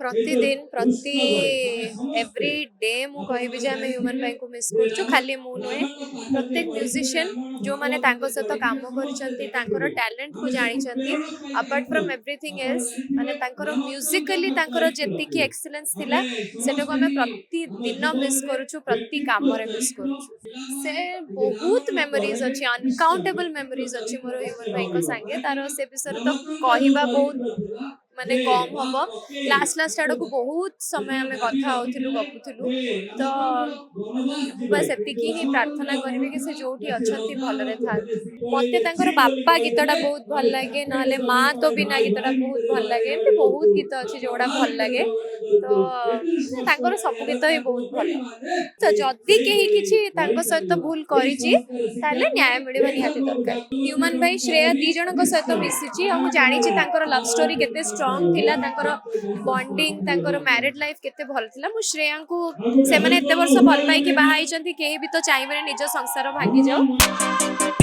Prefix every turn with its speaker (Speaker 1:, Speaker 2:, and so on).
Speaker 1: प्रतिदिन प्रति every day मु कहबी जे आम ह्यूमन भाई को मिस कर खाली मु नुहे प्रत्येक म्यूजिशियन जो माने तांको सहित काम कर टैलेंट को जानी अपार्ट फ्रॉम एवरीथिंग एल्स माने तांकर म्यूजिकली तांकर जेतिकी एक्सीलेंस थिला सेटा को हमें प्रतिदिन मिस करूछु प्रति काम रे मिस करूछु से बहुत मेमोरीज अच्छी अनकाउंटेबल मेमोरीज अच्छी मोर ह्यूमन भाई को संगे तार से विषय तो कहवा बहुत माने कम हम लास्ट लास्ट आड़ को बहुत समय आम कथा होलु गपुलु तो बस एतिकी ही प्रार्थना करी कि से जो अच्छा भलरे था मत बापा गीतटा बहुत भल लगे ना माँ तो बिना गीतटा बहुत भल लगे एमती बहुत गीत अच्छे जोड़ा भल लगे तो सब गीत ही बहुत भल तो जदि कहीं किसी सहित भूल करी न्याय मिलवा निहाती दरकार ह्यूमन भाई श्रेया दी जन सहित मिसी जानी लव स्टोरी केते स्ट्रांग थिला बॉन्डिंग मैरिड लाइफ केते भल थिला मु श्रेया को से माने एते वर्ष भल पाई कि बाहा आइचंती केही भी तो चाहिबे निज संसार भांगी जाओ।